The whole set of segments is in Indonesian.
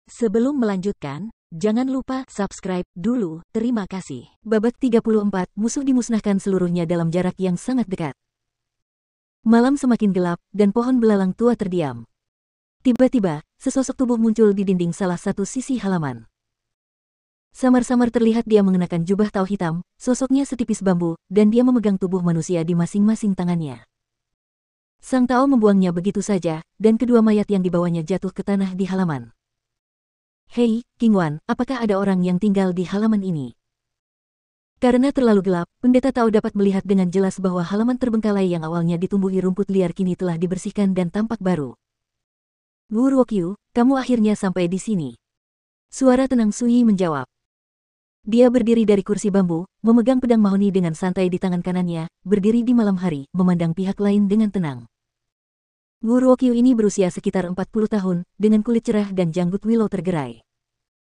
Sebelum melanjutkan, jangan lupa subscribe dulu, terima kasih. Babak 34, musuh dimusnahkan seluruhnya dalam jarak yang sangat dekat. Malam semakin gelap, dan pohon belalang tua terdiam. Tiba-tiba, sesosok tubuh muncul di dinding salah satu sisi halaman. Samar-samar terlihat dia mengenakan jubah tau hitam, sosoknya setipis bambu, dan dia memegang tubuh manusia di masing-masing tangannya. Sang Tao membuangnya begitu saja, dan kedua mayat yang dibawanya jatuh ke tanah di halaman. Hei, King Wan, apakah ada orang yang tinggal di halaman ini? Karena terlalu gelap, pendeta Tao dapat melihat dengan jelas bahwa halaman terbengkalai yang awalnya ditumbuhi rumput liar kini telah dibersihkan dan tampak baru. Wu Ruokyu, kamu akhirnya sampai di sini. Suara tenang Sui menjawab. Dia berdiri dari kursi bambu, memegang pedang mahoni dengan santai di tangan kanannya, berdiri di malam hari, memandang pihak lain dengan tenang. Wu Ruokyu ini berusia sekitar 40 tahun, dengan kulit cerah dan janggut willow tergerai.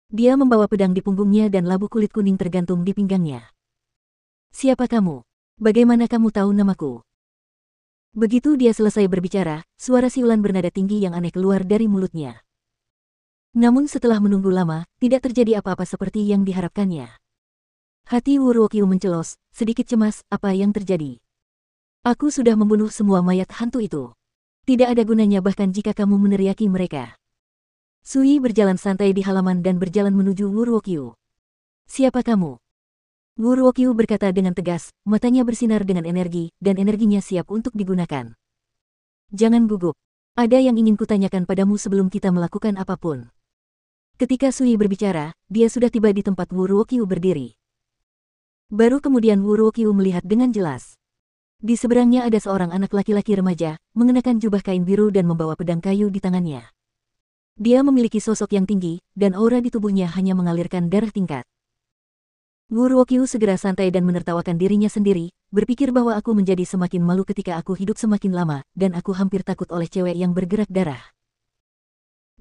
Dia membawa pedang di punggungnya dan labu kulit kuning tergantung di pinggangnya. Siapa kamu? Bagaimana kamu tahu namaku? Begitu dia selesai berbicara, suara siulan bernada tinggi yang aneh keluar dari mulutnya. Namun setelah menunggu lama, tidak terjadi apa-apa seperti yang diharapkannya. Hati Wu Ruokyu mencelos, sedikit cemas, apa yang terjadi? Aku sudah membunuh semua mayat hantu itu. Tidak ada gunanya bahkan jika kamu meneriaki mereka. Sui berjalan santai di halaman dan berjalan menuju Wu Ruokyu. Siapa kamu? Wu Ruokyu berkata dengan tegas, matanya bersinar dengan energi, dan energinya siap untuk digunakan. Jangan gugup. Ada yang ingin kutanyakan padamu sebelum kita melakukan apapun. Ketika Sui berbicara, dia sudah tiba di tempat Wu Ruokyu berdiri. Baru kemudian Wu Ruokyu melihat dengan jelas. Di seberangnya ada seorang anak laki-laki remaja, mengenakan jubah kain biru dan membawa pedang kayu di tangannya. Dia memiliki sosok yang tinggi, dan aura di tubuhnya hanya mengalirkan darah tingkat. Wu Ruokyu segera santai dan menertawakan dirinya sendiri, berpikir bahwa aku menjadi semakin malu ketika aku hidup semakin lama, dan aku hampir takut oleh cewek yang bergerak darah.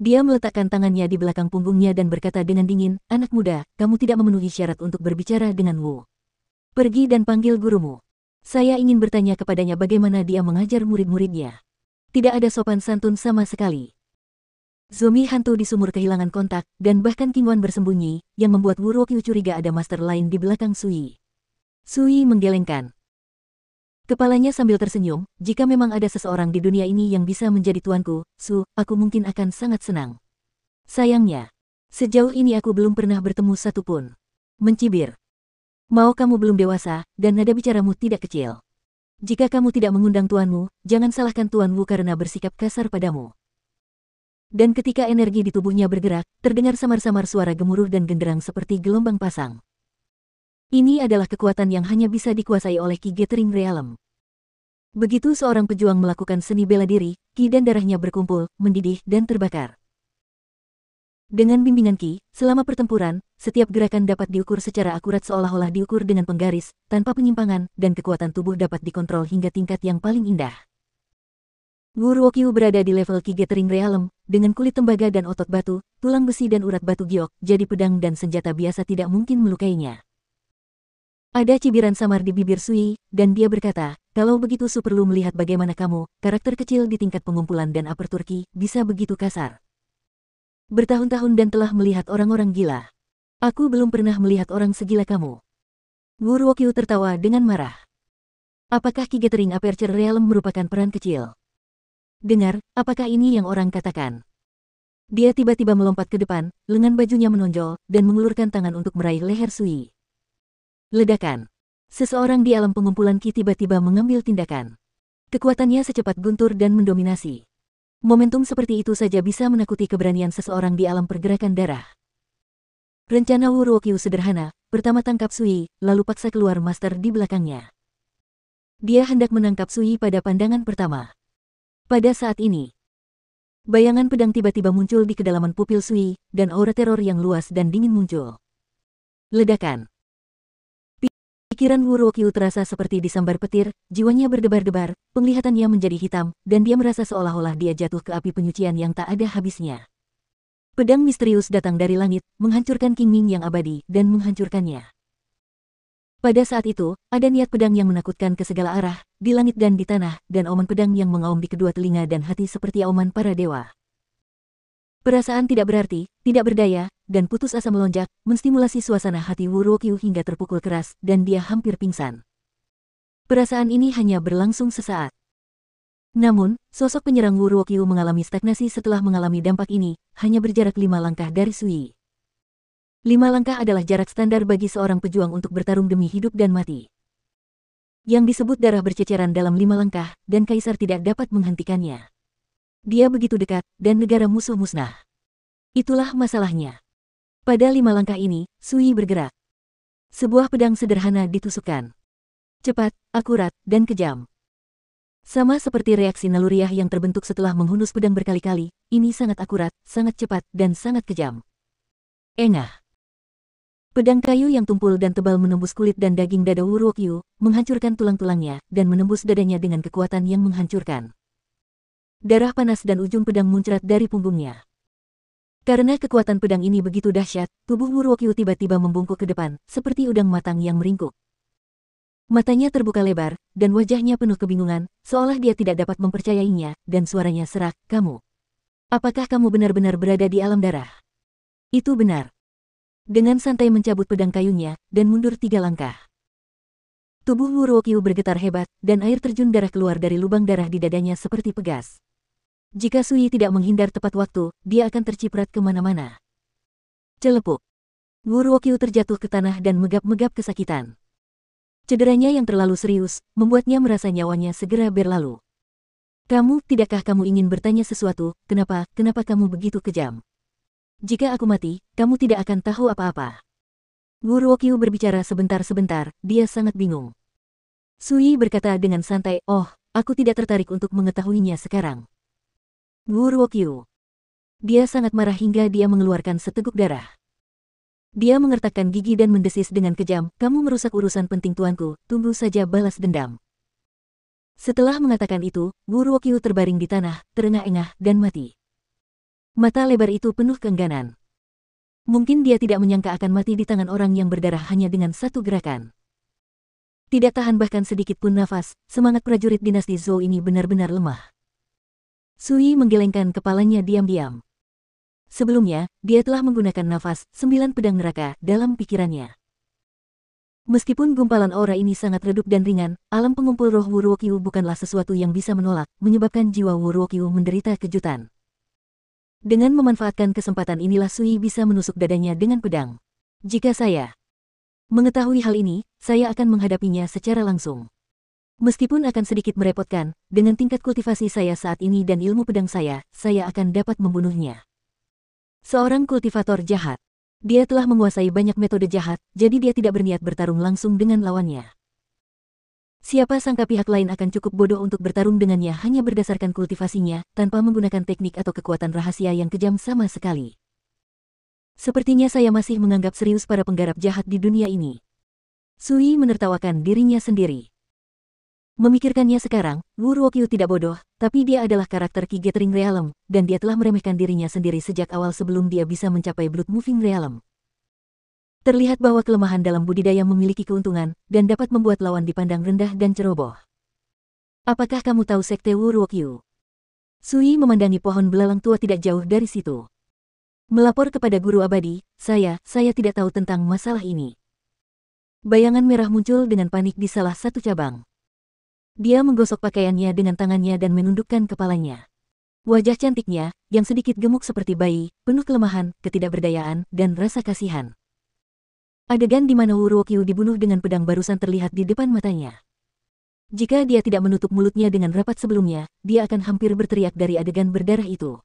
Dia meletakkan tangannya di belakang punggungnya dan berkata dengan dingin, anak muda, kamu tidak memenuhi syarat untuk berbicara dengan Wu. Pergi dan panggil gurumu. Saya ingin bertanya kepadanya bagaimana dia mengajar murid-muridnya. Tidak ada sopan santun sama sekali. Zombie hantu di sumur kehilangan kontak, dan bahkan King Wan bersembunyi, yang membuat Wu Ruokyu curiga ada master lain di belakang Sui. Sui menggelengkan kepalanya sambil tersenyum, jika memang ada seseorang di dunia ini yang bisa menjadi tuanku, Su, aku mungkin akan sangat senang. Sayangnya, sejauh ini aku belum pernah bertemu satupun. Mencibir. Mau kamu belum dewasa, dan nada bicaramu tidak kecil. Jika kamu tidak mengundang tuanmu, jangan salahkan tuanmu karena bersikap kasar padamu. Dan ketika energi di tubuhnya bergerak, terdengar samar-samar suara gemuruh dan genderang seperti gelombang pasang. Ini adalah kekuatan yang hanya bisa dikuasai oleh Ki Gathering Realm. Begitu seorang pejuang melakukan seni bela diri, ki dan darahnya berkumpul, mendidih dan terbakar. Dengan bimbingan Ki, selama pertempuran, setiap gerakan dapat diukur secara akurat seolah-olah diukur dengan penggaris, tanpa penyimpangan, dan kekuatan tubuh dapat dikontrol hingga tingkat yang paling indah. Wu Ruokyu berada di level Ki Gathering Realm, dengan kulit tembaga dan otot batu, tulang besi dan urat batu giok, jadi pedang dan senjata biasa tidak mungkin melukainya. Ada cibiran samar di bibir Sui, dan dia berkata, kalau begitu Su perlu melihat bagaimana kamu, karakter kecil di tingkat pengumpulan dan apertur Ki, bisa begitu kasar. Bertahun-tahun dan telah melihat orang-orang gila. Aku belum pernah melihat orang segila kamu. Wu Ruokyu tertawa dengan marah. Apakah Ki Gathering Aperture Realm merupakan peran kecil? Dengar, apakah ini yang orang katakan? Dia tiba-tiba melompat ke depan, lengan bajunya menonjol, dan mengulurkan tangan untuk meraih leher Sui. Ledakan. Seseorang di alam pengumpulan Ki tiba-tiba mengambil tindakan. Kekuatannya secepat guntur dan mendominasi. Momentum seperti itu saja bisa menakuti keberanian seseorang di alam pergerakan darah. Rencana Wu Ruokyu sederhana, pertama tangkap Sui, lalu paksa keluar master di belakangnya. Dia hendak menangkap Sui pada pandangan pertama. Pada saat ini, bayangan pedang tiba-tiba muncul di kedalaman pupil Sui, dan aura teror yang luas dan dingin muncul. Ledakan. Pikiran Wu Ruokyu terasa seperti disambar petir, jiwanya berdebar-debar, penglihatannya menjadi hitam, dan dia merasa seolah-olah dia jatuh ke api penyucian yang tak ada habisnya. Pedang misterius datang dari langit, menghancurkan King Ming yang abadi, dan menghancurkannya. Pada saat itu, ada niat pedang yang menakutkan ke segala arah, di langit dan di tanah, dan auman pedang yang mengaum di kedua telinga dan hati seperti auman para dewa. Perasaan tidak berarti, tidak berdaya, dan putus asa melonjak, menstimulasi suasana hati Wu Ruokyu hingga terpukul keras, dan dia hampir pingsan. Perasaan ini hanya berlangsung sesaat. Namun, sosok penyerang Wu Ruokyu mengalami stagnasi setelah mengalami dampak ini, hanya berjarak 5 langkah dari Sui. 5 langkah adalah jarak standar bagi seorang pejuang untuk bertarung demi hidup dan mati. Yang disebut darah berceceran dalam 5 langkah, dan kaisar tidak dapat menghentikannya. Dia begitu dekat, dan negara musuh musnah. Itulah masalahnya. Pada 5 langkah ini, Sui bergerak. Sebuah pedang sederhana ditusukkan. Cepat, akurat, dan kejam. Sama seperti reaksi naluriah yang terbentuk setelah menghunus pedang berkali-kali, ini sangat akurat, sangat cepat, dan sangat kejam. Engah. Pedang kayu yang tumpul dan tebal menembus kulit dan daging dada Wu Ruokyu, menghancurkan tulang-tulangnya, dan menembus dadanya dengan kekuatan yang menghancurkan. Darah panas dan ujung pedang muncrat dari punggungnya. Karena kekuatan pedang ini begitu dahsyat, tubuh Wu Ruokyu tiba-tiba membungkuk ke depan, seperti udang matang yang meringkuk. Matanya terbuka lebar, dan wajahnya penuh kebingungan, seolah dia tidak dapat mempercayainya, dan suaranya serak, "Kamu? Apakah kamu benar-benar berada di alam darah?" Itu benar. Dengan santai mencabut pedang kayunya, dan mundur 3 langkah. Tubuh Wu Ruokyu bergetar hebat, dan air terjun darah keluar dari lubang darah di dadanya seperti pegas. Jika Sui tidak menghindar tepat waktu, dia akan terciprat kemana-mana. Celepuk. Wu Ruokyu terjatuh ke tanah dan megap-megap kesakitan. Cederanya yang terlalu serius, membuatnya merasa nyawanya segera berlalu. Tidakkah kamu ingin bertanya sesuatu, kenapa kamu begitu kejam? Jika aku mati, kamu tidak akan tahu apa-apa. Wu Ruokyu berbicara sebentar-sebentar, dia sangat bingung. Sui berkata dengan santai, "Oh, aku tidak tertarik untuk mengetahuinya sekarang." Wu Ruokyu. Dia sangat marah hingga dia mengeluarkan seteguk darah. Dia mengertakkan gigi dan mendesis dengan kejam, "Kamu merusak urusan penting tuanku, tunggu saja balas dendam." Setelah mengatakan itu, Wu Ruokyu terbaring di tanah, terengah-engah, dan mati. Mata lebar itu penuh keengganan. Mungkin dia tidak menyangka akan mati di tangan orang yang berdarah hanya dengan satu gerakan. Tidak tahan bahkan sedikit pun nafas, semangat prajurit dinasti Zhou ini benar-benar lemah. Sui menggelengkan kepalanya diam-diam. Sebelumnya, dia telah menggunakan nafas 9 pedang neraka dalam pikirannya. Meskipun gumpalan aura ini sangat redup dan ringan, alam pengumpul roh Wu Ruokyu bukanlah sesuatu yang bisa menolak, menyebabkan jiwa Wu Ruokyu menderita kejutan. Dengan memanfaatkan kesempatan inilah Sui bisa menusuk dadanya dengan pedang. Jika saya mengetahui hal ini, saya akan menghadapinya secara langsung. Meskipun akan sedikit merepotkan, dengan tingkat kultivasi saya saat ini dan ilmu pedang saya akan dapat membunuhnya. Seorang kultivator jahat. Dia telah menguasai banyak metode jahat, jadi dia tidak berniat bertarung langsung dengan lawannya. Siapa sangka pihak lain akan cukup bodoh untuk bertarung dengannya hanya berdasarkan kultivasinya, tanpa menggunakan teknik atau kekuatan rahasia yang kejam sama sekali. Sepertinya saya masih menganggap serius para penggarap jahat di dunia ini. Sui menertawakan dirinya sendiri. Memikirkannya sekarang, Wu Ruokyu tidak bodoh, tapi dia adalah karakter Ki Gathering Realm, dan dia telah meremehkan dirinya sendiri sejak awal sebelum dia bisa mencapai Blood Moving Realm. Terlihat bahwa kelemahan dalam budidaya memiliki keuntungan, dan dapat membuat lawan dipandang rendah dan ceroboh. Apakah kamu tahu sekte Wu Ruokyu? Sui memandangi pohon belalang tua tidak jauh dari situ. Melapor kepada guru abadi, saya tidak tahu tentang masalah ini. Bayangan merah muncul dengan panik di salah satu cabang. Dia menggosok pakaiannya dengan tangannya dan menundukkan kepalanya. Wajah cantiknya, yang sedikit gemuk seperti bayi, penuh kelemahan, ketidakberdayaan, dan rasa kasihan. Adegan di mana Wu Ruokyu dibunuh dengan pedang barusan terlihat di depan matanya. Jika dia tidak menutup mulutnya dengan rapat sebelumnya, dia akan hampir berteriak dari adegan berdarah itu.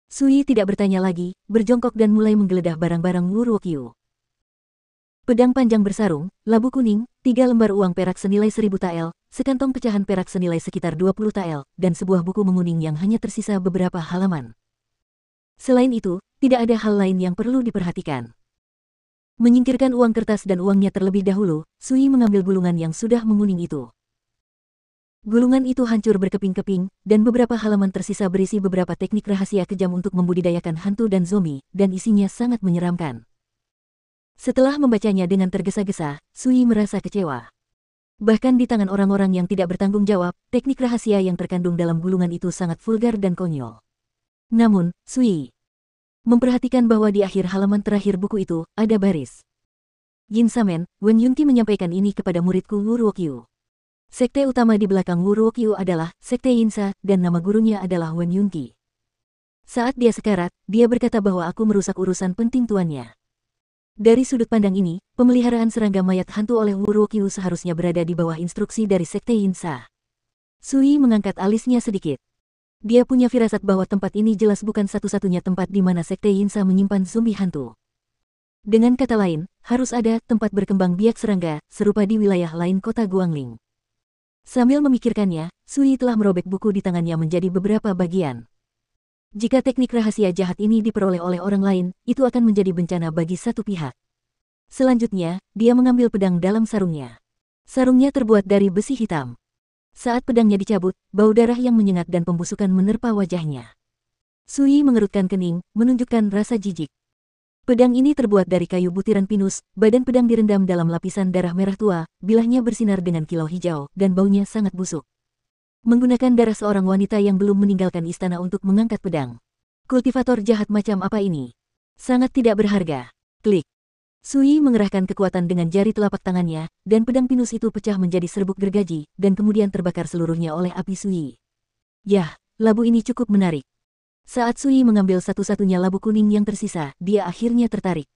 Sui tidak bertanya lagi, berjongkok dan mulai menggeledah barang-barang Wu Ruokyu. Pedang panjang bersarung, labu kuning, 3 lembar uang perak senilai 1000 tael, sekantong pecahan perak senilai sekitar 20 tael, dan sebuah buku menguning yang hanya tersisa beberapa halaman. Selain itu, tidak ada hal lain yang perlu diperhatikan. Menyingkirkan uang kertas dan uangnya terlebih dahulu, Sui mengambil gulungan yang sudah menguning itu. Gulungan itu hancur berkeping-keping, dan beberapa halaman tersisa berisi beberapa teknik rahasia kejam untuk membudidayakan hantu dan zombie, dan isinya sangat menyeramkan. Setelah membacanya dengan tergesa-gesa, Sui merasa kecewa. Bahkan di tangan orang-orang yang tidak bertanggung jawab, teknik rahasia yang terkandung dalam gulungan itu sangat vulgar dan konyol. Namun, Sui memperhatikan bahwa di akhir halaman terakhir buku itu, ada baris. Yin Samen, Wen Yunqi menyampaikan ini kepada muridku Wu Ruokyu. Sekte utama di belakang Wu Ruokyu adalah Sekte Yinsa, dan nama gurunya adalah Wen Yunqi. Saat dia sekarat, dia berkata bahwa aku merusak urusan penting tuannya. Dari sudut pandang ini, pemeliharaan serangga mayat hantu oleh Wu Ruokyu seharusnya berada di bawah instruksi dari Sekte Yinsa. Sui mengangkat alisnya sedikit. Dia punya firasat bahwa tempat ini jelas bukan satu-satunya tempat di mana Sekte Yinsa menyimpan zombie hantu. Dengan kata lain, harus ada tempat berkembang biak serangga, serupa di wilayah lain kota Guangling. Sambil memikirkannya, Sui telah merobek buku di tangannya menjadi beberapa bagian. Jika teknik rahasia jahat ini diperoleh oleh orang lain, itu akan menjadi bencana bagi satu pihak. Selanjutnya, dia mengambil pedang dalam sarungnya. Sarungnya terbuat dari besi hitam. Saat pedangnya dicabut, bau darah yang menyengat dan pembusukan menerpa wajahnya. Sui mengerutkan kening, menunjukkan rasa jijik. Pedang ini terbuat dari kayu butiran pinus, badan pedang direndam dalam lapisan darah merah tua, bilahnya bersinar dengan kilau hijau, dan baunya sangat busuk. Menggunakan darah seorang wanita yang belum meninggalkan istana untuk mengangkat pedang. Kultivator jahat macam apa ini? Sangat tidak berharga. Klik. Sui mengerahkan kekuatan dengan jari telapak tangannya, dan pedang pinus itu pecah menjadi serbuk gergaji, dan kemudian terbakar seluruhnya oleh api Sui. Yah, labu ini cukup menarik. Saat Sui mengambil satu-satunya labu kuning yang tersisa, dia akhirnya tertarik.